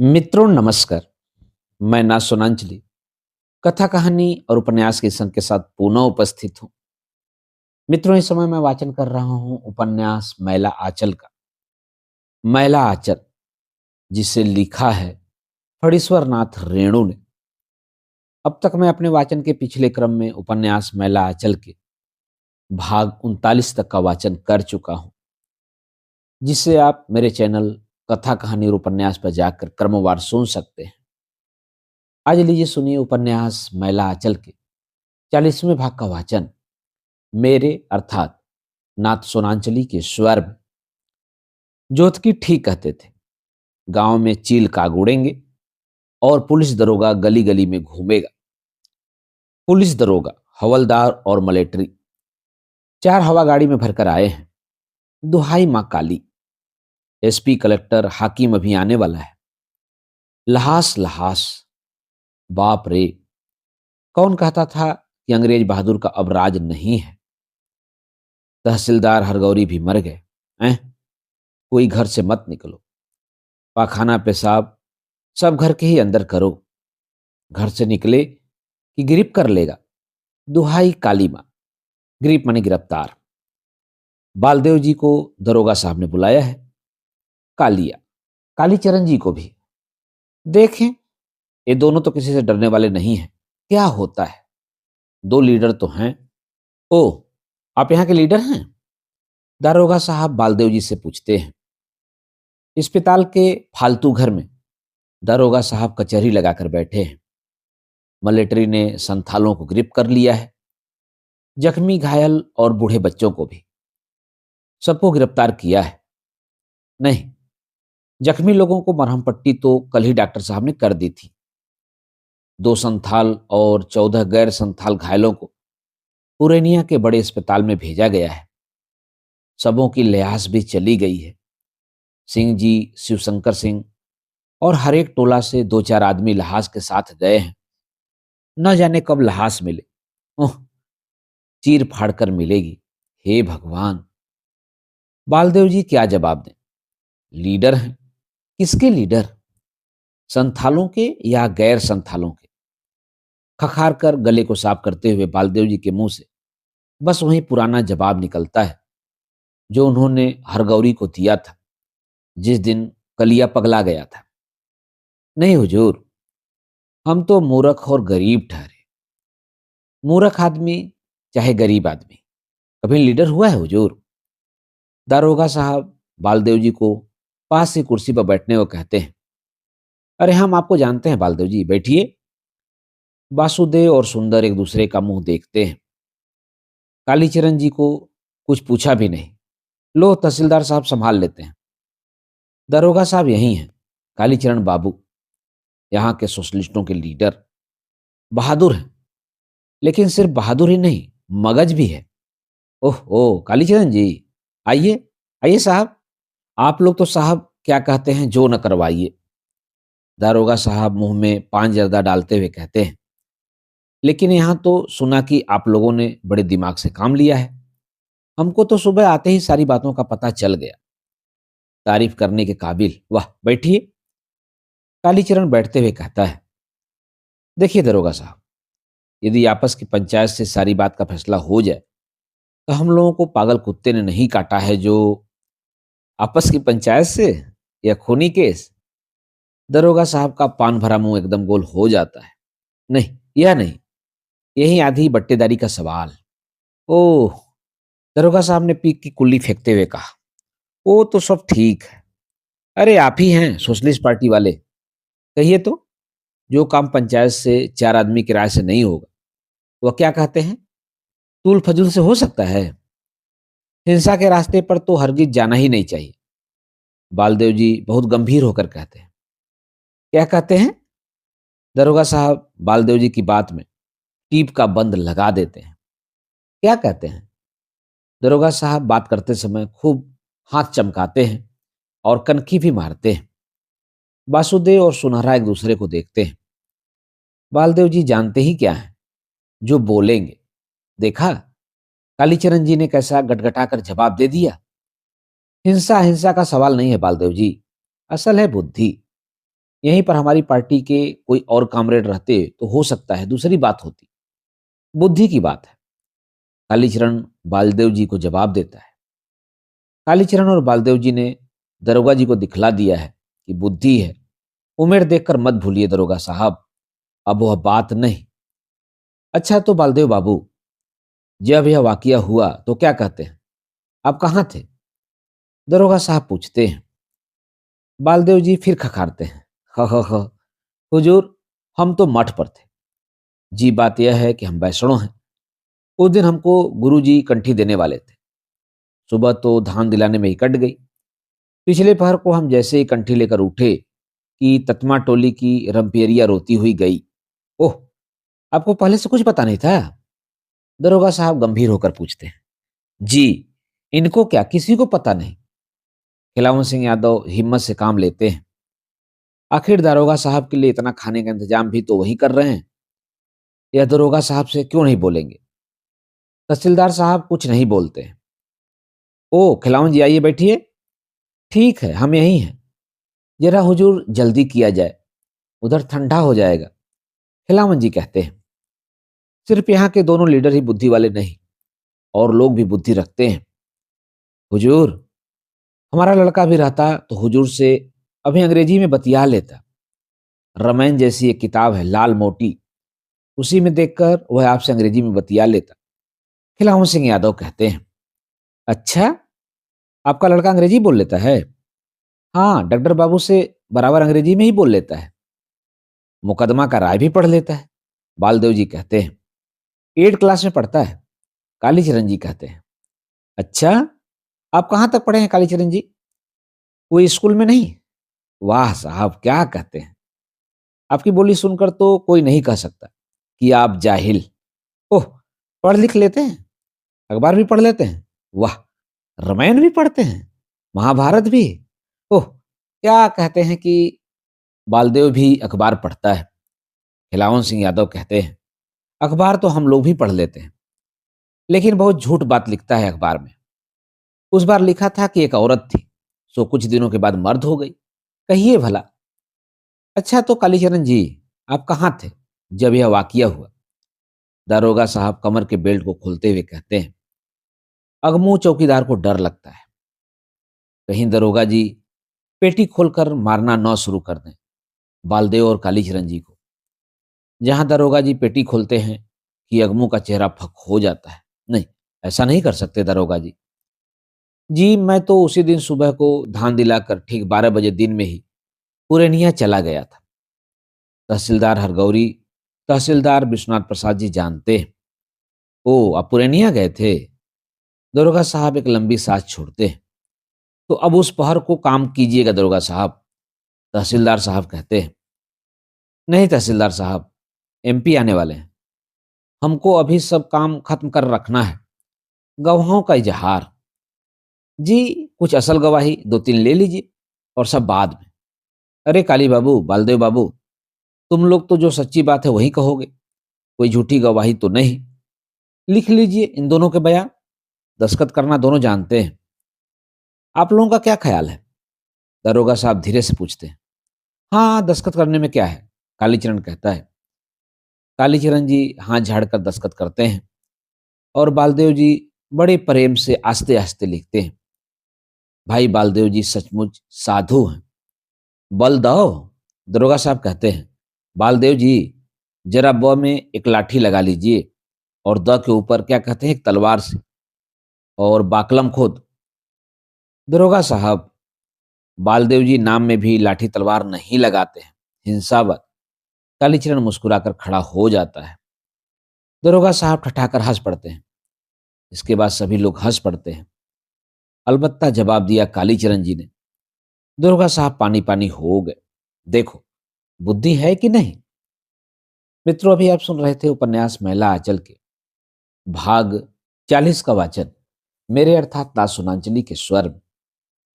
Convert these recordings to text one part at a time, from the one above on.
मित्रों नमस्कार। मैं ना सोनांचली कथा कहानी और उपन्यास के संग के साथ पुनः उपस्थित हूँ। मित्रों इस समय मैं वाचन कर रहा हूँ उपन्यास मैला आंचल का। मैला आंचल जिसे लिखा है फणीश्वर नाथ रेणु ने। अब तक मैं अपने वाचन के पिछले क्रम में उपन्यास मैला आंचल के भाग 39 तक का वाचन कर चुका हूँ, जिसे आप मेरे चैनल कथा कहानी और उपन्यास पर जाकर क्रमवार सुन सकते हैं। आज लीजिए सुनिए उपन्यास मैला आंचल के 40वें भाग का वाचन मेरे अर्थात नाथ सोनांचली के स्वर में। जोतकी ठीक कहते थे, गांव में चील काग उड़ेंगे और पुलिस दरोगा गली गली में घूमेगा। पुलिस दरोगा, हवलदार और मलेट्री 4 हवा गाड़ी में भरकर आए हैं। दुहाई मां काली, एसपी कलेक्टर हाकिम अभी आने वाला है। लहास लहास, बाप रे, कौन कहता था कि अंग्रेज बहादुर का अब राज नहीं है। तहसीलदार हरगौरी भी मर गए हैं। कोई घर से मत निकलो, पाखाना पेशाब सब घर के ही अंदर करो। घर से निकले कि गिरफ्त कर लेगा। दुहाई काली मां, गिरफ्त माने गिरफ्तार। बालदेव जी को दरोगा साहब ने बुलाया है। कालिया, कालीचरण जी को भी। देखें, ये दोनों तो किसी से डरने वाले नहीं हैं। क्या होता है, 2 लीडर तो हैं। ओ, आप यहाँ के लीडर हैं? दारोगा साहब बालदेव जी से पूछते हैं। अस्पताल के फालतू घर में दारोगा साहब कचहरी लगाकर बैठे हैं। मिलिट्री ने संथालों को गिरफ्त कर लिया है, जख्मी घायल और बूढ़े बच्चों को भी। सबको गिरफ्तार किया है। नहीं, जख्मी लोगों को मरहम पट्टी तो कल ही डॉक्टर साहब ने कर दी थी। 2 संथाल और 14 गैर संथाल घायलों को पुरैनिया के बड़े अस्पताल में भेजा गया है। सबों की लिहाज भी चली गई है। सिंह जी, शिवशंकर सिंह और हर एक टोला से 2-4 आदमी लहास के साथ गए हैं। न जाने कब लहास मिले। ओह, चीर फाड़ कर मिलेगी। हे भगवान! बालदेव जी क्या जवाब दें? लीडर हैं। किसके लीडर? संथालों के या गैर संथालों के? खखार कर गले को साफ करते हुए बालदेव जी के मुंह से बस वही पुराना जवाब निकलता है जो उन्होंने हरगौरी को दिया था जिस दिन कलिया पगला गया था। नहीं हुजूर, हम तो मूर्ख और गरीब ठहरे। मूर्ख आदमी चाहे गरीब आदमी कभी लीडर हुआ है हुजूर? दारोगा साहब बालदेव जी को पास की कुर्सी पर बैठने को कहते हैं। अरे हम आपको जानते हैं बालदेव जी, बैठिए। वासुदेव और सुंदर एक दूसरे का मुंह देखते हैं। कालीचरण जी को कुछ पूछा भी नहीं। लो, तहसीलदार साहब संभाल लेते हैं। दरोगा साहब यही हैं, कालीचरण बाबू, यहाँ के सोशलिस्टों के लीडर। बहादुर हैं, लेकिन सिर्फ बहादुर ही नहीं, मगज भी है। ओह ओ कालीचरण जी, आइए आइए साहब। आप लोग तो साहब क्या कहते हैं जो न करवाइए। दारोगा साहब मुंह में पान जर्दा डालते हुए कहते हैं। लेकिन यहाँ तो सुना कि आप लोगों ने बड़े दिमाग से काम लिया है। हमको तो सुबह आते ही सारी बातों का पता चल गया। तारीफ करने के काबिल। वाह, बैठिए। कालीचरण बैठते हुए कहता है। देखिए दरोगा साहब, यदि आपस की पंचायत से सारी बात का फैसला हो जाए तो हम लोगों को पागल कुत्ते ने नहीं काटा है जो। आपस की पंचायत से या खूनी केस? दरोगा साहब का पान भरा मुंह एकदम गोल हो जाता है। नहीं, यह नहीं, यही आधी बट्टेदारी का सवाल। ओह, दरोगा साहब ने पीक की कुल्ली फेंकते हुए कहा। वो तो सब ठीक है। अरे आप ही हैं सोशलिस्ट पार्टी वाले, कहिए तो। जो काम पंचायत से 4 आदमी की राय से नहीं होगा वह क्या कहते हैं, तूल फजुल से हो सकता है? हिंसा के रास्ते पर तो हरगिज जाना ही नहीं चाहिए। बालदेव जी बहुत गंभीर होकर कहते हैं। क्या कहते हैं? दरोगा साहब बालदेव जी की बात में टीप का बंद लगा देते हैं। क्या कहते हैं? दरोगा साहब बात करते समय खूब हाथ चमकाते हैं और कनखी भी मारते हैं। वासुदेव और सुनहरा एक दूसरे को देखते हैं। बालदेव जी जानते ही क्या है, जो बोलेंगे। देखा, कालीचरण जी ने कैसा गटगटा कर जवाब दे दिया। हिंसा हिंसा का सवाल नहीं है बालदेव जी, असल है बुद्धि। यहीं पर हमारी पार्टी के कोई और कामरेड रहते तो हो सकता है दूसरी बात होती। बुद्धि की बात है। कालीचरण बालदेव जी को जवाब देता है। कालीचरण और बालदेव जी ने दरोगा जी को दिखला दिया है कि बुद्धि है। उम्र देखकर मत भूलिए दरोगा साहब, अब वह बात नहीं। अच्छा तो बालदेव बाबू, जब यह वाकया हुआ तो क्या कहते हैं, आप कहाँ थे? दरोगा साहब पूछते हैं। बालदेव जी फिर खखारते हैं। ह हुजूर, हम तो मठ पर थे। जी बात यह है कि हम वैष्णव हैं। उस दिन हमको गुरुजी कंठी देने वाले थे। सुबह तो धान दिलाने में ही कट गई। पिछले पहर को हम जैसे ही कंठी लेकर उठे कि ततमा टोली की रंपेरिया रोती हुई गई। ओह, आपको पहले से कुछ पता नहीं था? दरोगा साहब गंभीर होकर पूछते हैं। जी, इनको क्या किसी को पता नहीं? खिलावन सिंह यादव हिम्मत से काम लेते हैं। आखिर दारोगा साहब के लिए इतना खाने का इंतजाम भी तो वही कर रहे हैं। यह दरोगा साहब से क्यों नहीं बोलेंगे? तहसीलदार साहब कुछ नहीं बोलते हैं। ओ खिलावन जी, आइए बैठिए। ठीक है, हम यहीं हैं। जरा हुजूर जल्दी किया जाए, उधर ठंडा हो जाएगा, खिलावन जी कहते हैं। सिर्फ यहाँ के दोनों लीडर ही बुद्धि वाले नहीं, और लोग भी बुद्धि रखते हैं। हुजूर, हमारा लड़का भी रहता तो हुजूर से अभी अंग्रेजी में बतिया लेता। रामायण जैसी एक किताब है लाल मोटी, उसी में देखकर वह आपसे अंग्रेजी में बतिया लेता, खिलावन सिंह यादव कहते हैं। अच्छा, आपका लड़का अंग्रेजी बोल लेता है? हाँ, डॉक्टर बाबू से बराबर अंग्रेजी में ही बोल लेता है। मुकदमा का राय भी पढ़ लेता है, बालदेव जी कहते हैं। 8 क्लास में पढ़ता है, कालीचरण जी कहते हैं। अच्छा, आप कहाँ तक पढ़े हैं कालीचरण जी? कोई स्कूल में नहीं? वाह साहब, क्या कहते हैं। आपकी बोली सुनकर तो कोई नहीं कह सकता कि आप जाहिल। ओह, पढ़ लिख लेते हैं, अखबार भी पढ़ लेते हैं। वाह, रामायण भी पढ़ते हैं, महाभारत भी। ओह, क्या कहते हैं कि बालदेव भी अखबार पढ़ता है। खिलावन सिंह यादव कहते हैं, अखबार तो हम लोग भी पढ़ लेते हैं, लेकिन बहुत झूठ बात लिखता है अखबार में। उस बार लिखा था कि एक औरत थी, सो कुछ दिनों के बाद मर्द हो गई। कहिए भला। अच्छा तो कालीचरण जी, आप कहाँ थे जब यह वाकया हुआ? दारोगा साहब कमर के बेल्ट को खोलते हुए कहते हैं। अगमू चौकीदार को डर लगता है, कहीं दरोगा जी पेटी खोलकर मारना न शुरू कर दें बालदेव और कालीचरण जी को। जहां दरोगा जी पेटी खोलते हैं कि अगमू का चेहरा फक हो जाता है। नहीं, ऐसा नहीं कर सकते दरोगा जी। जी, मैं तो उसी दिन सुबह को धान दिलाकर ठीक 12 बजे दिन में ही पुरैनिया चला गया था। तहसीलदार हरगौरी, तहसीलदार विश्वनाथ प्रसाद जी जानते हैं। ओ, आप पुरैनिया गए थे? दरोगा साहब एक लंबी सांस छोड़ते हैं। तो अब उस पहर को काम कीजिएगा दरोगा साहब, तहसीलदार साहब कहते हैं। नहीं तहसीलदार साहब, एमपी आने वाले हैं, हमको अभी सब काम खत्म कर रखना है। गवाहों का इजहार। जी, कुछ असल गवाही 2-3 ले लीजिए और सब बाद में। अरे काली बाबू, बालदेव बाबू, तुम लोग तो जो सच्ची बात है वही कहोगे, कोई झूठी गवाही तो नहीं। लिख लीजिए इन दोनों के बयान, दस्तखत करना दोनों जानते हैं। आप लोगों का क्या ख्याल है? दरोगा साहब धीरे से पूछते हैं। हाँ, दस्तखत करने में क्या है, कालीचरण कहता है। कालीचरण जी हाथ झाड़कर दस्तखत करते हैं और बालदेव जी बड़े प्रेम से आस्ते आस्ते लिखते हैं। भाई बालदेव जी सचमुच साधु हैं, बल दो। दरोगा साहब कहते हैं। बालदेव जी, जरा ब में एक लाठी लगा लीजिए और द के ऊपर क्या कहते हैं एक तलवार से, और बाकलम खोद। दरोगा साहब, बालदेव जी नाम में भी लाठी तलवार नहीं लगाते हैं, हिंसावत। कालीचरण मुस्कुराकर खड़ा हो जाता है। दरोगा साहब ठठाकर हंस पड़ते हैं। इसके बाद सभी लोग हंस पड़ते हैं। अलबत्ता जवाब दिया कालीचरण जी ने। दरोगा साहब पानी पानी हो गए। देखो, बुद्धि है कि नहीं? मित्रों, अभी आप सुन रहे थे उपन्यास महिला आंचल के भाग 40 का वाचन मेरे अर्थात दास सुनांचली के स्वर में।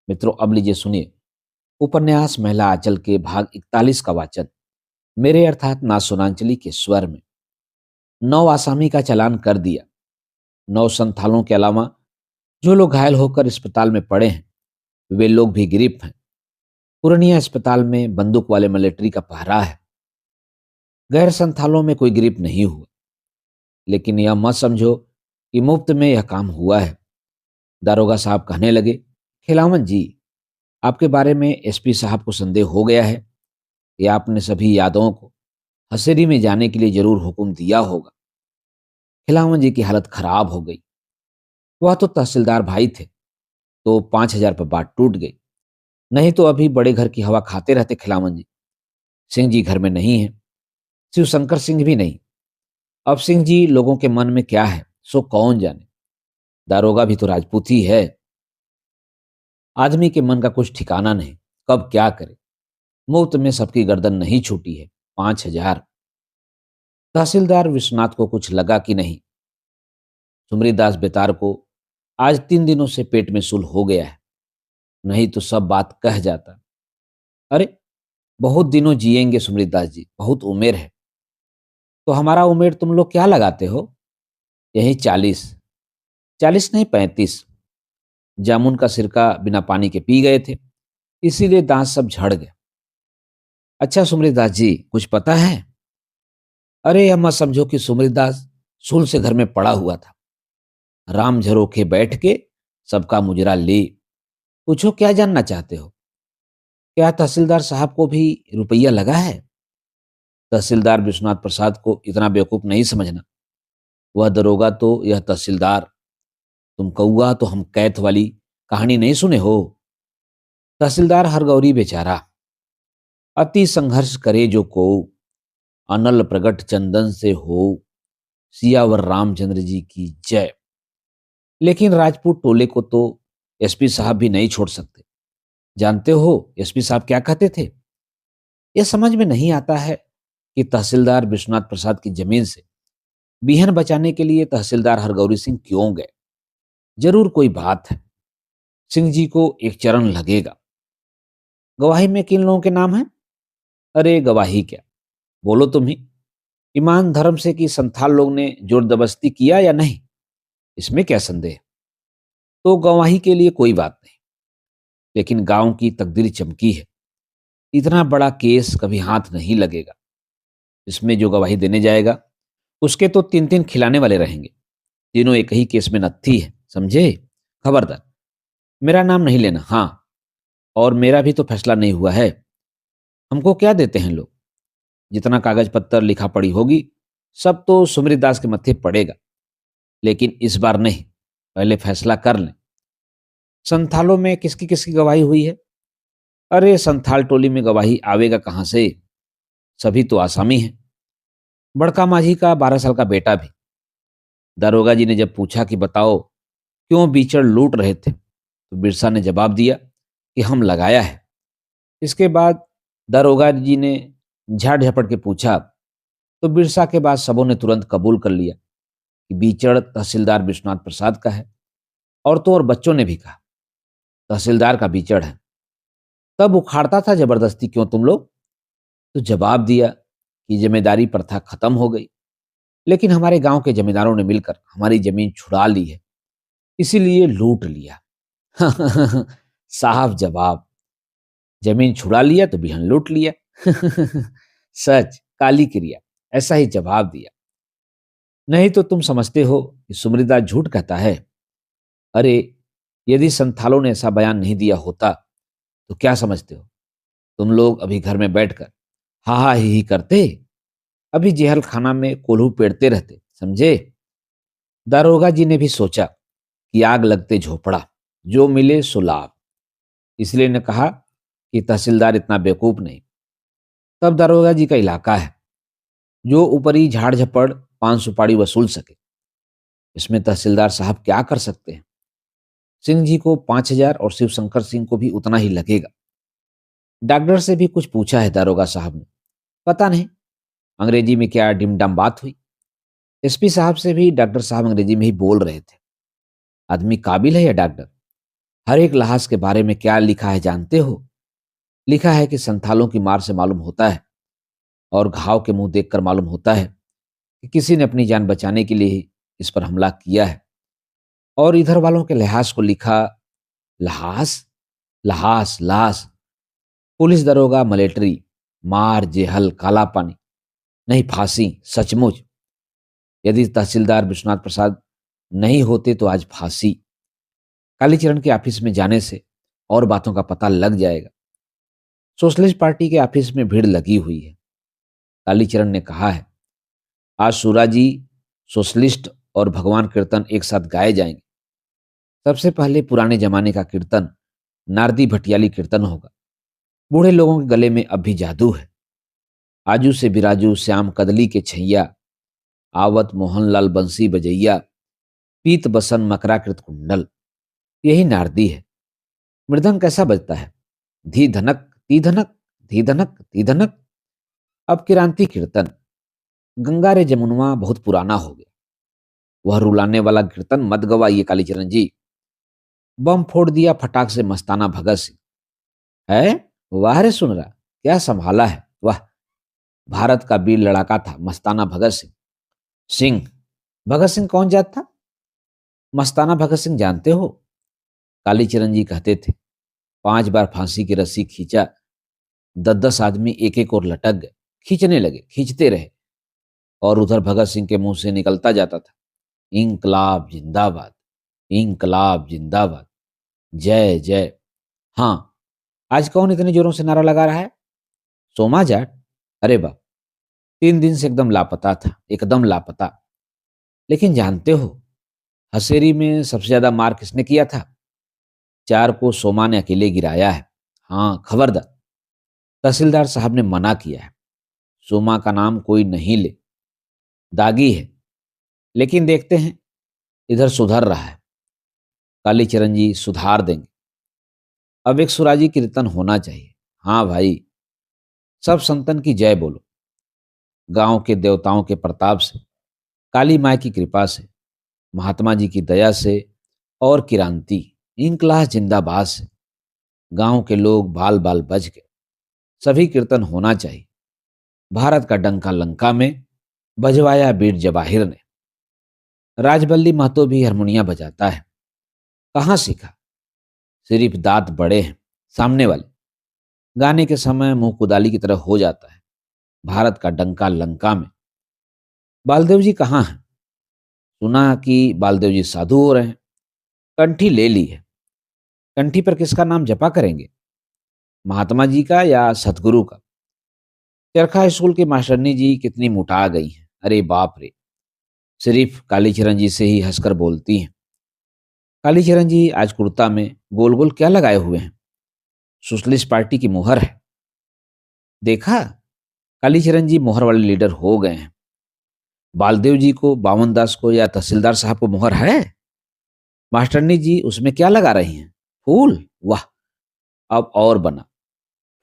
मित्रों, अब लीजिए सुनिए उपन्यास महिला आंचल के भाग 41 का वाचन मेरे अर्थात ना सुनांचली के स्वर में। 9 आसामी का चालान कर दिया। 9 संथालों के अलावा जो लोग घायल होकर अस्पताल में पड़े हैं, वे लोग भी गिरफ्त हैं। पूर्णिया अस्पताल में बंदूक वाले मिलिट्री का पहरा है। गैर संथालों में कोई गिरफ्त नहीं हुआ, लेकिन यह मत समझो कि मुफ्त में यह काम हुआ है। दारोगा साहब कहने लगे, खिलावन जी, आपके बारे में एसपी साहब को संदेह हो गया है कि आपने सभी यादवों को हसेरी में जाने के लिए जरूर हुक्म दिया होगा। खिलावन जी की हालत खराब हो गई। वह तो तहसीलदार भाई थे, तो 5,000 पर बात टूट गई। नहीं तो अभी बड़े घर की हवा खाते रहते खिलावन जी। सिंह जी घर में नहीं है, शिव शंकर सिंह भी नहीं। अब सिंह जी लोगों के मन में क्या है सो कौन जाने। दारोगा भी तो राजपूत ही है। आदमी के मन का कुछ ठिकाना नहीं, कब क्या करे। मुफ्त में सबकी गर्दन नहीं छूटी है। 5,000। तहसीलदार विश्वनाथ को कुछ लगा कि नहीं। सुमरीदास बेतार को आज 3 दिनों से पेट में सूल हो गया है, नहीं तो सब बात कह जाता। अरे, बहुत दिनों जिएंगे सुमरीदास जी, बहुत उम्र है। तो हमारा उम्र तुम लोग क्या लगाते हो? यही 40। 40 नहीं, 35। जामुन का सिरका बिना पानी के पी गए थे, इसीलिए दांत सब झड़ गए। अच्छा सुमरीदास जी, कुछ पता है? अरे यह मत समझो कि सुमरीदास सूल से घर में पड़ा हुआ था। राम झरोखे बैठ के सबका मुजरा ले। पूछो क्या जानना चाहते हो? क्या तहसीलदार साहब को भी रुपया लगा है? तहसीलदार विश्वनाथ प्रसाद को इतना बेवकूफ नहीं समझना। वह दरोगा तो यह तहसीलदार। तुम कौआ तो हम कैथ वाली कहानी नहीं सुने हो? तहसीलदार हरगौरी बेचारा, अति संघर्ष करे जो को, अनल प्रगट चंदन से हो, सियावर रामचंद्र जी की जय। लेकिन राजपूत टोले को तो एसपी साहब भी नहीं छोड़ सकते। जानते हो एसपी साहब क्या कहते थे? यह समझ में नहीं आता है कि तहसीलदार विश्वनाथ प्रसाद की जमीन से बीहन बचाने के लिए तहसीलदार हरगौरी सिंह क्यों गए। जरूर कोई बात है। सिंह जी को एक चरण लगेगा। गवाही में किन लोगों के नाम हैं? अरे गवाही क्या, बोलो तुम ही। ईमान धर्म से कि संथाल लोग ने जोर जबरदस्ती किया या नहीं, इसमें क्या संदेह। तो गवाही के लिए कोई बात नहीं, लेकिन गांव की तकदीर चमकी है। इतना बड़ा केस कभी हाथ नहीं लगेगा। इसमें जो गवाही देने जाएगा उसके तो 3-3 खिलाने वाले रहेंगे। तीनों एक ही केस में नत्थी है, समझे? खबरदार मेरा नाम नहीं लेना। हाँ, और मेरा भी तो फैसला नहीं हुआ है। हमको क्या देते हैं लोग? जितना कागज पत्तर लिखा पड़ी होगी सब तो सुमरीदास के मत्थे पड़ेगा। लेकिन इस बार नहीं, पहले फैसला कर लें। संथालों में किसकी किसकी गवाही हुई है? अरे संथाल टोली में गवाही आवेगा कहां से? सभी तो आसामी हैं। बड़का माझी का 12 साल का बेटा भी। दारोगा जी ने जब पूछा कि बताओ क्यों बीचड़ लूट रहे थे, तो बिरसा ने जवाब दिया कि हम लगाया है। इसके बाद दारोगा जी ने झाड़ झपट के पूछा, तो बिरसा के बाद सबों ने तुरंत कबूल कर लिया कि बीचड़ तहसीलदार विश्वनाथ प्रसाद का है। और तो और बच्चों ने भी कहा तहसीलदार का बीचड़ है। तब उखाड़ता था जबरदस्ती क्यों तुम लोग? तो जवाब दिया कि जिम्मेदारी प्रथा खत्म हो गई, लेकिन हमारे गांव के जमींदारों ने मिलकर हमारी जमीन छुड़ा ली है, इसीलिए लूट लिया। साहब जवाब, जमीन छुड़ा लिया तो बिहन लूट लिया। सच काली क्रिया, ऐसा ही जवाब दिया। नहीं तो तुम समझते हो कि सुमरीदास झूठ कहता है? अरे यदि संथालों ने ऐसा बयान नहीं दिया होता तो क्या समझते हो? तुम लोग अभी घर में बैठकर हा हा ही करते, अभी जेहल खाना में कोल्हू पेड़ते रहते, समझे? दारोगा जी ने भी सोचा कि आग लगते झोपड़ा, जो मिले सो लाभ। इसलिए ने कहा कि तहसीलदार इतना बेवकूफ नहीं। तब दारोगा जी का इलाका है, जो ऊपरी झाड़ झपड़ पान सुपारी वसूल सके। इसमें तहसीलदार साहब क्या कर सकते हैं? सिंह जी को 5,000 और शिव शंकर सिंह को भी उतना ही लगेगा। डॉक्टर से भी कुछ पूछा है दारोगा साहब ने, पता नहीं अंग्रेजी में क्या डिमडम बात हुई। एसपी साहब से भी डॉक्टर साहब अंग्रेजी में ही बोल रहे थे। आदमी काबिल है या डॉक्टर? हर एक लहाज के बारे में क्या लिखा है जानते हो? लिखा है कि संथालों की मार से मालूम होता है और घाव के मुंह देखकर मालूम होता है कि किसी ने अपनी जान बचाने के लिए ही इस पर हमला किया है। और इधर वालों के लिहाज को लिखा लहास, लहास, लाश। पुलिस दरोगा मलेटरी, मार जेहल काला पानी, नहीं फांसी सचमुच। यदि तहसीलदार विश्वनाथ प्रसाद नहीं होते तो आज फांसी। कालीचरण के ऑफिस में जाने से और बातों का पता लग जाएगा। सोशलिस्ट पार्टी के ऑफिस में भीड़ लगी हुई है। कालीचरण ने कहा है, आज सूराजी सोशलिस्ट और भगवान कीर्तन एक साथ गाए जाएंगे। सबसे पहले पुराने जमाने का कीर्तन नारदी भटियाली कीर्तन होगा। बूढ़े लोगों के गले में अब भी जादू है। आजू से बिराजू श्याम कदली के छैया, आवत मोहनलाल बंसी बजैया, पीत बसन मकराकृत कुंडल, यही नारदी है। मृदंग कैसा बजता है, धी धनक ती धनक, धी धनक ती धनक। अब किरांती कीर्तन, गंगा रे जमुनवा बहुत पुराना हो गया। वह रुलाने वाला कीर्तन मत गवाइए कालीचरण जी। बम फोड़ दिया फटाक से मस्ताना भगत सिंह। है, वाह रे सुन रहा, क्या संभाला है, वाह। भारत का वीर लड़ाका था मस्ताना भगत सिंह। सिंह, भगत सिंह कौन जात था? मस्ताना भगत सिंह जानते हो? कालीचरण जी कहते थे, 5 बार फांसी की रस्सी खींचा, 10-10 आदमी एक एक और लटक गए। खींचने लगे, खींचते रहे, और उधर भगत सिंह के मुंह से निकलता जाता था, इंकलाब जिंदाबाद, इंकलाब जिंदाबाद, जय जय। हाँ, आज कौन इतने जोरों से नारा लगा रहा है? सोमा जाट। अरे बाप, 3 दिन से एकदम लापता था, एकदम लापता। लेकिन जानते हो, हसेरी में सबसे ज्यादा मार किसने किया था? 4 को सोमा ने अकेले गिराया है। हाँ, खबरदार, तहसीलदार साहब ने मना किया है, सोमा का नाम कोई नहीं ले, दागी है। लेकिन देखते हैं, इधर सुधर रहा है। कालीचरण जी सुधार देंगे। अब एक सुराजी कीर्तन होना चाहिए। हाँ भाई, सब संतन की जय बोलो। गांव के देवताओं के प्रताप से, काली माई की कृपा से, महात्मा जी की दया से, और किरांती इंकलाब जिंदाबाद से गांव के लोग बाल बाल बच गए। सभी कीर्तन होना चाहिए। भारत का डंका लंका में बजवाया वीर जवाहिर ने। राजबल्ली महतो भी हारमोनिया बजाता है। कहाँ सीखा? सिर्फ दांत बड़े हैं सामने वाले, गाने के समय मुंह कुदाली की तरह हो जाता है। भारत का डंका लंका में। बालदेव जी कहाँ हैं? सुना कि बालदेव जी साधु हो रहे हैं। कंठी ले ली है। कंठी पर किसका नाम जपा करेंगे, महात्मा जी का या सतगुरु का? चरखा स्कूल की मास्टरनी जी कितनी मुटा गई हैं, अरे बाप रे। सिर्फ कालीचरण जी से ही हंसकर बोलती हैं। कालीचरण जी आज कुर्ता में गोल गोल क्या लगाए हुए हैं? सोशलिस्ट पार्टी की मुहर है। देखा, कालीचरण जी मुहर वाले लीडर हो गए हैं। बालदेव जी को, बावन दास को या तहसीलदार साहब को मुहर है? मास्टरनी जी उसमें क्या लगा रही हैं, फूल? वाह, अब और बना।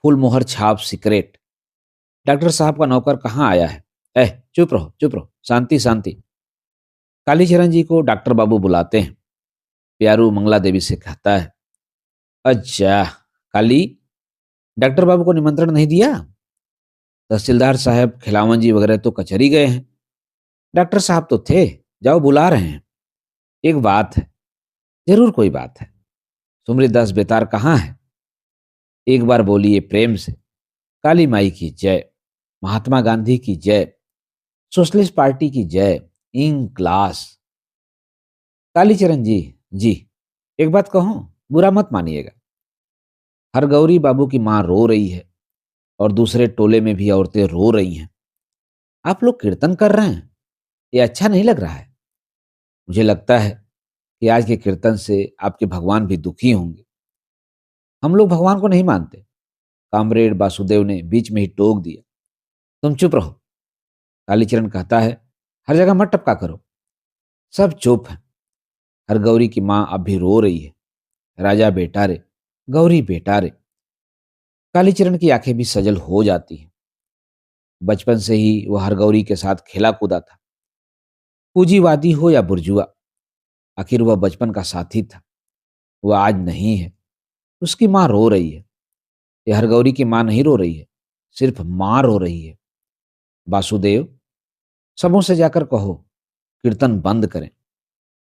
फुल मोहर छाप सिक्रेट। डॉक्टर साहब का नौकर कहाँ आया है? चुप रहो चुप रहो, शांति शांति। कालीचरण जी को डॉक्टर बाबू बुलाते हैं। प्यारू मंगला देवी से कहता है, अच्छा काली, डॉक्टर बाबू को निमंत्रण नहीं दिया? तहसीलदार साहब, खिलावन जी वगैरह तो कचहरी गए हैं। डॉक्टर साहब तो थे, जाओ बुला रहे हैं। एक बात है, जरूर कोई बात है। सुमरी दास बेतार कहाँ है? एक बार बोलिए प्रेम से, काली माई की जय, महात्मा गांधी की जय, सोशलिस्ट पार्टी की जय, इन क्लास। कालीचरण जी, जी, एक बात कहूं, बुरा मत मानिएगा। हरगौरी बाबू की मां रो रही है और दूसरे टोले में भी औरतें रो रही हैं। आप लोग कीर्तन कर रहे हैं, ये अच्छा नहीं लग रहा है। मुझे लगता है कि आज के कीर्तन से आपके भगवान भी दुखी होंगे। हम लोग भगवान को नहीं मानते, कामरेड वासुदेव ने बीच में ही टोक दिया। तुम चुप रहो। कालीचरण कहता है, हर जगह मत टपका करो। सब चुप है। हरगौरी की मां अब भी रो रही है। राजा बेटा रे, गौरी बेटा रे। कालीचरण की आंखें भी सजल हो जाती हैं। बचपन से ही वह हरगौरी के साथ खेला कूदा था। पूंजीवादी हो या बुर्जुआ, आखिर वह बचपन का साथी था। वह आज नहीं है। उसकी मां रो रही है। यह हरगौरी की मां नहीं रो रही है, सिर्फ मां रो रही है। वासुदेव, सबों से जाकर कहो कीर्तन बंद करें,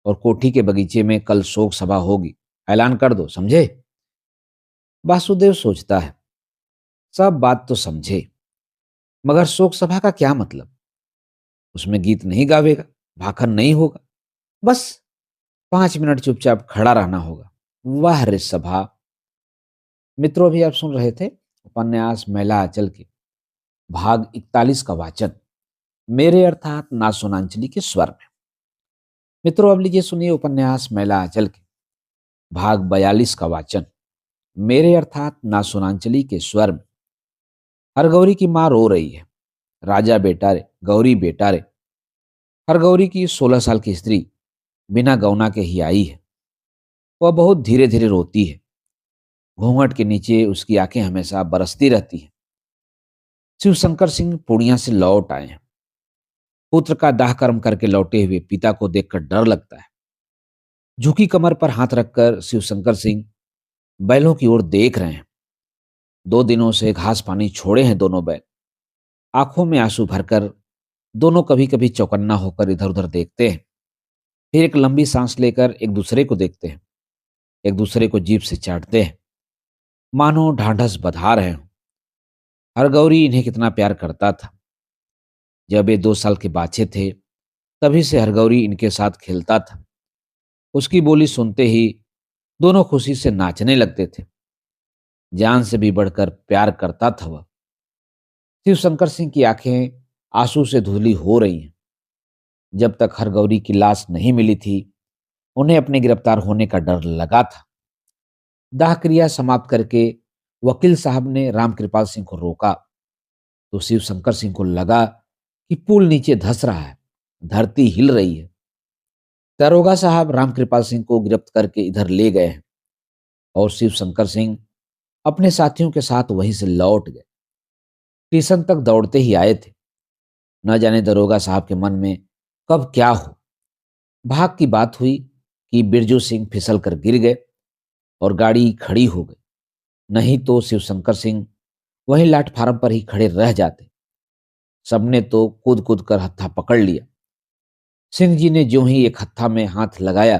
और कोठी के बगीचे में कल शोक सभा होगी, ऐलान कर दो, समझे? वासुदेव सोचता है, सब बात तो समझे, मगर शोक सभा का क्या मतलब? उसमें गीत नहीं गावेगा, भाखन नहीं होगा, बस 5 मिनट चुपचाप खड़ा रहना होगा। वाह रे सभा! मित्रों, अभी आप सुन रहे थे उपन्यास मैला आंचल के भाग 41 का वाचन मेरे अर्थात नासुनांचली के स्वर में। मित्रों, अब लीजिए सुनिए उपन्यास मैला आंचल के भाग 42 का वाचन मेरे अर्थात नासुनांचली के स्वर में। हरगौरी की माँ रो रही है। राजा बेटा रे, गौरी बेटा रे। हरगौरी की 16 साल की स्त्री बिना गौना के ही आई है। वह बहुत धीरे धीरे रोती है। घूंघट के नीचे उसकी आंखें हमेशा बरसती रहती हैं। शिवशंकर सिंह पूर्णिया से लौट आए हैं। पुत्र का दाह कर्म करके लौटे हुए पिता को देखकर डर लगता है। झुकी कमर पर हाथ रखकर शिवशंकर सिंह बैलों की ओर देख रहे हैं। 2 दिनों से घास पानी छोड़े हैं दोनों बैल। आंखों में आंसू भरकर दोनों कभी कभी चौकन्ना होकर इधर उधर देखते हैं। फिर एक लंबी सांस लेकर एक दूसरे को देखते हैं। एक दूसरे को जीभ से चाटते हैं, मानो ढांढस बधा रहे हों। हरगौरी इन्हें कितना प्यार करता था। जब ये 2 साल के बाछे थे, तभी से हरगौरी इनके साथ खेलता था। उसकी बोली सुनते ही दोनों खुशी से नाचने लगते थे। जान से भी बढ़कर प्यार करता था वह। शिवशंकर सिंह की आंखें आंसू से धुंधली हो रही हैं। जब तक हरगौरी की लाश नहीं मिली थी, उन्हें अपने गिरफ्तार होने का डर लगा था। दाह क्रिया समाप्त करके वकील साहब ने रामकृपाल सिंह को रोका, तो शिवशंकर सिंह को लगा कि पुल नीचे धंस रहा है, धरती हिल रही है। दरोगा साहब रामकृपाल सिंह को गिरफ्त करके इधर ले गए हैं और शिवशंकर सिंह अपने साथियों के साथ वहीं से लौट गए। स्टेशन तक दौड़ते ही आए थे। न जाने दरोगा साहब के मन में कब क्या हो। भाग की बात हुई कि बिरजू सिंह फिसल कर गिर गए और गाड़ी खड़ी हो गई। नहीं तो शिवशंकर सिंह वहीं प्लेटफार्म पर ही खड़े रह जाते। सबने तो कूद कूद कर हत्था पकड़ लिया। सिंह जी ने ज्यों ही एक हत्था में हाथ लगाया,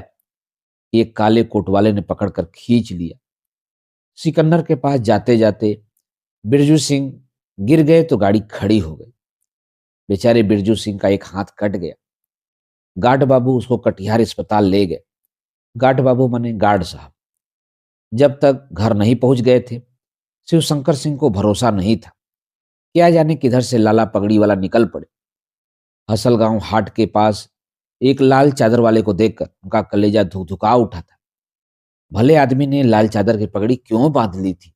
एक काले कोट वाले ने पकड़कर खींच लिया। सिकंदर के पास जाते जाते बिरजू सिंह गिर गए तो गाड़ी खड़ी हो गई। बेचारे बिरजू सिंह का एक हाथ कट गया। गार्ड बाबू उसको कटिहार अस्पताल ले गए। गार्ड बाबू माने गार्ड साहब। जब तक घर नहीं पहुंच गए थे, शिवशंकर सिंह को भरोसा नहीं था। क्या जाने किधर से लाला पगड़ी वाला निकल पड़े। हसलगांव हाट के पास एक लाल चादर वाले को देखकर उनका कलेजा धुक धुका उठा था। भले आदमी ने लाल चादर की पगड़ी क्यों बांध ली थी।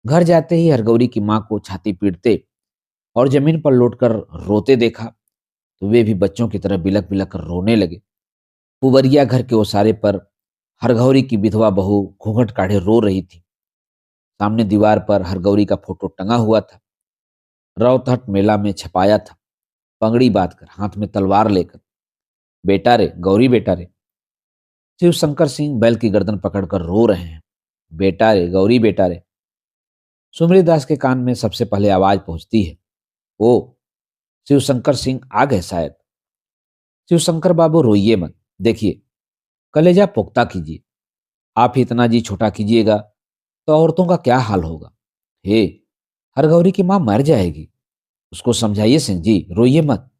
घर जाते ही हरगौरी की मां को छाती पीटते और जमीन पर लौटकर रोते देखा, तो वे भी बच्चों की तरह बिलक बिलक कर रोने लगे। पुवरिया घर के ओसारे पर हरगौरी की विधवा बहू घूंघट काढ़े रो रही थी। सामने दीवार पर हरगौरी का फोटो टंगा हुआ था। रौतहट मेला में छपाया था, पगड़ी बांधकर, हाथ में तलवार लेकर। बेटा रे, गौरी बेटा रे। शिवशंकर सिंह बैल की गर्दन पकड़कर रो रहे हैं। बेटा रे, गौरी बेटा रे। सुमरीदास के कान में सबसे पहले आवाज पहुंचती है। ओ, शिवशंकर सिंह आ गए शायद। शिवशंकर बाबू रोइए मत, देखिए कलेजा पुख्ता कीजिए। आप ही इतना जी छोटा कीजिएगा तो औरतों का क्या हाल होगा। हे, हरगौरी की मां मर जाएगी, उसको समझाइए सिंह जी, रोइए मत।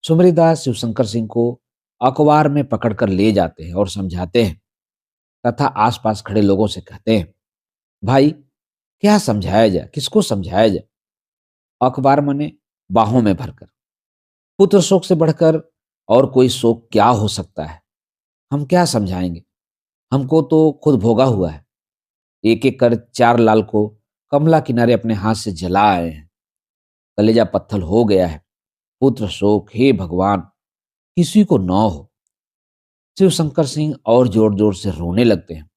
सुमरीदास शिवशंकर सिंह को अखबार में पकड़कर ले जाते हैं और समझाते हैं, तथा आसपास खड़े लोगों से कहते हैं, भाई क्या समझाया जाए, किसको समझाया जाए। अखबार मने बाहों में भरकर। पुत्र शोक से बढ़कर और कोई शोक क्या हो सकता है। हम क्या समझाएंगे, हमको तो खुद भोगा हुआ है। एक एक कर 4 लाल को कमला किनारे अपने हाथ से जला आए हैं। कलेजा पत्थर हो गया है। पुत्र शोक, हे भगवान, किसी को न हो। शिवशंकर सिंह और जोर जोर से रोने लगते हैं।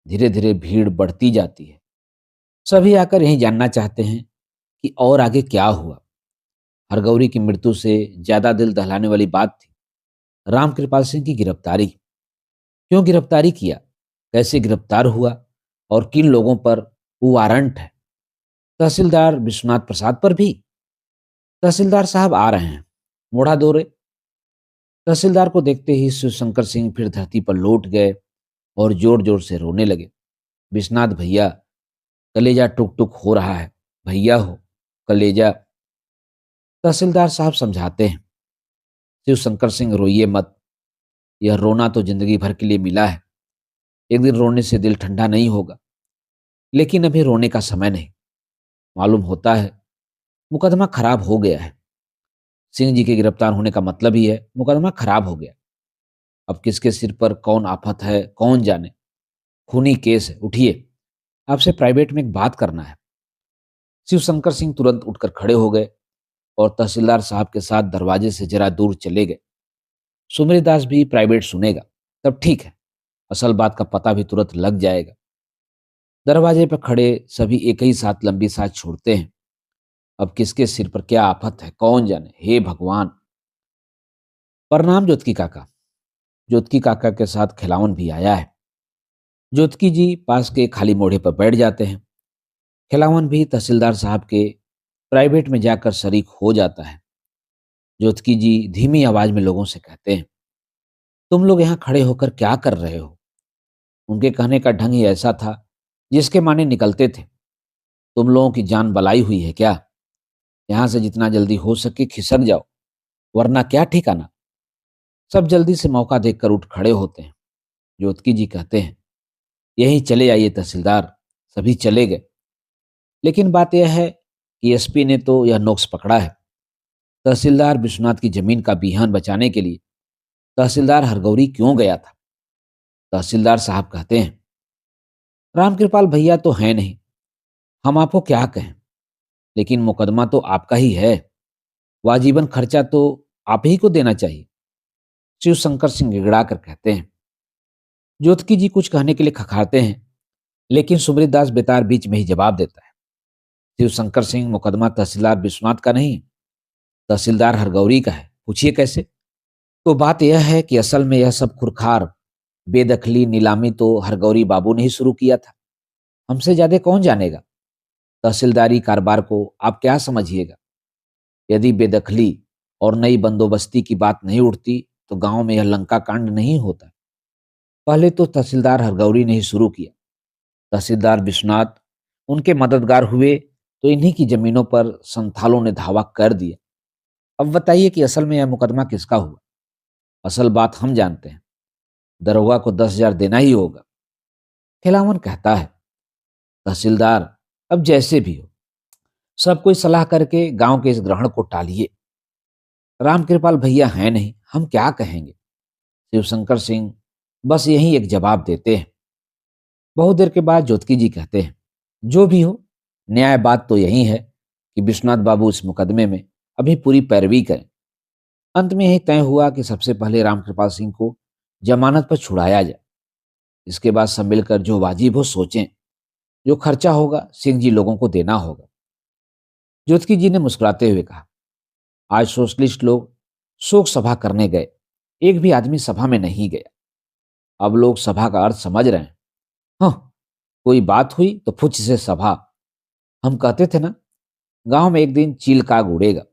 धीरे धीरे भीड़ बढ़ती जाती है। सभी आकर यही जानना चाहते हैं कि और आगे क्या हुआ। हरगौरी की मृत्यु से ज्यादा दिल दहलाने वाली बात थी रामकृपाल सिंह की गिरफ्तारी। क्यों गिरफ्तारी किया, कैसे गिरफ्तार हुआ और किन लोगों पर वो वारंट है। तहसीलदार विश्वनाथ प्रसाद पर भी। तहसीलदार साहब आ रहे हैं, मोढ़ा दौरे। तहसीलदार को देखते ही शिवशंकर सिंह फिर धरती पर लौट गए और जोर जोर से रोने लगे। विश्वनाथ भैया, कलेजा टुक टुक हो रहा है। भैया हो, कलेजा। तहसीलदार साहब समझाते हैं, शिव शंकर सिंह रोइए मत। यह रोना तो जिंदगी भर के लिए मिला है। एक दिन रोने से दिल ठंडा नहीं होगा, लेकिन अभी रोने का समय नहीं। मालूम होता है मुकदमा खराब हो गया है। सिंह जी के गिरफ्तार होने का मतलब ही है मुकदमा खराब हो गया। अब किसके सिर पर कौन आफत है कौन जाने। खूनी केस है, उठिए, आपसे प्राइवेट में एक बात करना है। शिव शंकर सिंह तुरंत उठकर खड़े हो गए और तहसीलदार साहब के साथ दरवाजे से जरा दूर चले गए। सुमरीदास भी प्राइवेट सुनेगा तब ठीक है, असल बात का पता भी तुरंत लग जाएगा। दरवाजे पर खड़े सभी एक ही साथ लंबी सांस छोड़ते हैं। अब किसके सिर पर क्या आफत है कौन जाने, हे भगवान। प्रणाम ज्योतिकी काका। ज्योतिकी काका के साथ खिलावन भी आया है। ज्योतिकी जी पास के खाली मोढ़े पर बैठ जाते हैं। खिलावन भी तहसीलदार साहब के प्राइवेट में जाकर शरीक हो जाता है। ज्योतिकी जी धीमी आवाज में लोगों से कहते हैं, तुम लोग यहाँ खड़े होकर क्या कर रहे हो। उनके कहने का ढंग ही ऐसा था जिसके माने निकलते थे, तुम लोगों की जान बलाई हुई है क्या। यहाँ से जितना जल्दी हो सके खिसक जाओ, वरना क्या ठिकाना। सब जल्दी से मौका देखकर उठ खड़े होते हैं। ज्योतिकी जी कहते हैं, यही चले आइए तहसीलदार। सभी चले गए। लेकिन बात यह है कि एसपी ने तो यह नोक्स पकड़ा है। तहसीलदार विश्वनाथ की जमीन का बीहन बचाने के लिए तहसीलदार हरगौरी क्यों गया था। तहसीलदार साहब कहते हैं, रामकृपाल भैया तो हैं नहीं, हम आपको क्या कहें, लेकिन मुकदमा तो आपका ही है। वाजीबन खर्चा तो आप ही को देना चाहिए। शिव शंकर सिंह गिड़गिड़ा कर कहते हैं। ज्योतिकी जी कुछ कहने के लिए खखारते हैं, लेकिन सुमरीदास बेतार बीच में ही जवाब देता है। शिव शंकर सिंह, मुकदमा तहसीलदार विश्वनाथ का नहीं, तहसीलदार हरगौरी का है। पूछिए कैसे। तो बात यह है कि असल में यह सब खुरखार, बेदखली, नीलामी तो हरगौरी बाबू ने ही शुरू किया था। हमसे ज्यादा कौन जानेगा। तहसीलदारी कारोबार को आप क्या समझिएगा। यदि बेदखली और नई बंदोबस्ती की बात नहीं उठती तो गांव में यह लंका कांड नहीं होता। पहले तो तहसीलदार हरगौरी ने ही शुरू किया। तहसीलदार विश्वनाथ उनके मददगार हुए तो इन्हीं की जमीनों पर संथालों ने धावा कर दिया। अब बताइए कि असल में यह मुकदमा किसका हुआ। असल बात हम जानते हैं, दरोगा को 10,000 देना ही होगा। खिलावन कहता है, तहसीलदार अब जैसे भी हो, सब कोई सलाह करके गांव के इस ग्रहण को टालिए। रामकृपाल भैया हैं नहीं, हम क्या कहेंगे। शिवशंकर सिंह बस यही एक जवाब देते हैं। बहुत देर के बाद ज्योतिकी जी कहते हैं, जो भी हो, न्याय बात तो यही है कि विश्वनाथ बाबू इस मुकदमे में अभी पूरी पैरवी करें। अंत में यही तय हुआ कि सबसे पहले रामकृपाल सिंह को जमानत पर छुड़ाया जाए। इसके बाद सब मिलकर जो वाजिब हो सोचें। जो खर्चा होगा सिंह जी लोगों को देना होगा। ज्योतिकी जी ने मुस्कुराते हुए कहा, आज सोशलिस्ट लोग शोक सभा करने गए, एक भी आदमी सभा में नहीं गया। अब लोग सभा का अर्थ समझ रहे हैं। हाँ, कोई बात हुई तो फुच से सभा। हम कहते थे ना, गांव में एक दिन चील काग उड़ेगा।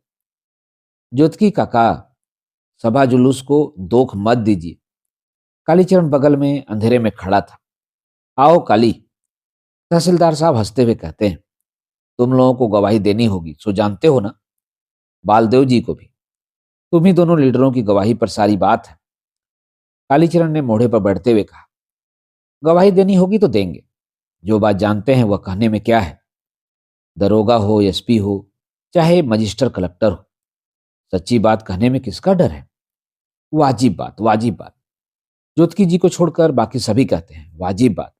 ज्योतिकी काका, सभा जुलूस को दोख मत दीजिए। कालीचरण बगल में अंधेरे में खड़ा था। आओ काली। तहसीलदार साहब हंसते हुए कहते हैं, तुम लोगों को गवाही देनी होगी, सो जानते हो ना। बालदेव जी को भी। तुम ही दोनों लीडरों की गवाही पर सारी बात है। कालीचरण ने मोढ़े पर बैठते हुए कहा, गवाही देनी होगी तो देंगे। जो बात जानते हैं वह कहने में क्या है। दरोगा हो, एसपी हो, चाहे मजिस्टर कलेक्टर हो, सच्ची बात कहने में किसका डर है। वाजिब बात, वाजिब बात। ज्योतिकी जी को छोड़कर बाकी सभी कहते हैं, वाजिब बात।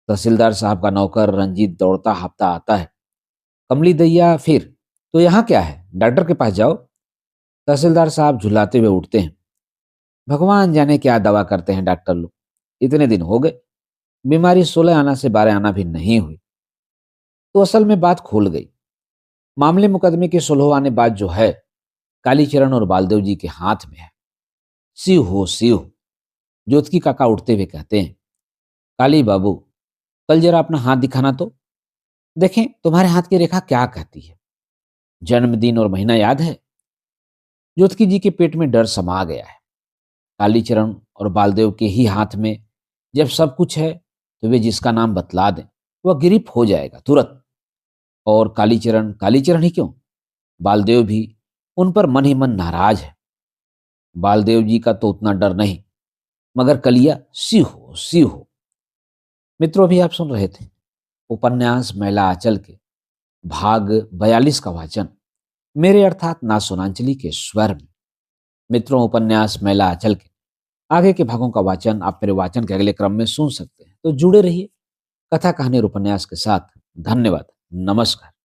तहसीलदार साहब का नौकर रंजीत दौड़ता हाफता आता है। कमली दैया, फिर तो यहाँ क्या है, डॉक्टर के पास जाओ। तहसीलदार साहब झुलाते हुए उठते हैं। भगवान जाने क्या दवा करते हैं डॉक्टर लोग। इतने दिन हो गए, बीमारी 16 आना से 12 आना भी नहीं हुई। तो असल में बात खुल गई। मामले मुकदमे के 16 आने बाद जो है, कालीचरण और बालदेव जी के हाथ में है। शिव हो शिव। ज्योतिकी काका उठते हुए कहते हैं, काली बाबू, कल जरा अपना हाथ दिखाना तो देखें, तुम्हारे हाथ की रेखा क्या कहती है। जन्मदिन और महीना याद है। ज्योतिकी जी के पेट में डर समा गया है। कालीचरण और बालदेव के ही हाथ में जब सब कुछ है तो वे जिसका नाम बतला दें। वह गिरीप हो जाएगा तुरंत। और कालीचरण, कालीचरण ही क्यों, बालदेव भी उन पर मन ही मन नाराज है। बालदेव जी का तो उतना डर नहीं, मगर कलिया सी हो सी हो। मित्रों, अभी आप सुन रहे थे उपन्यास मैला आंचल के भाग 42 का वाचन मेरे अर्थात ना सुनांचली के स्वर में। मित्रों, उपन्यास मैला आंचल के आगे के भागों का वाचन आप मेरे वाचन के अगले क्रम में सुन सकते हैं, तो जुड़े रहिए कथा कहानी और उपन्यास के साथ। धन्यवाद। नमस्कार।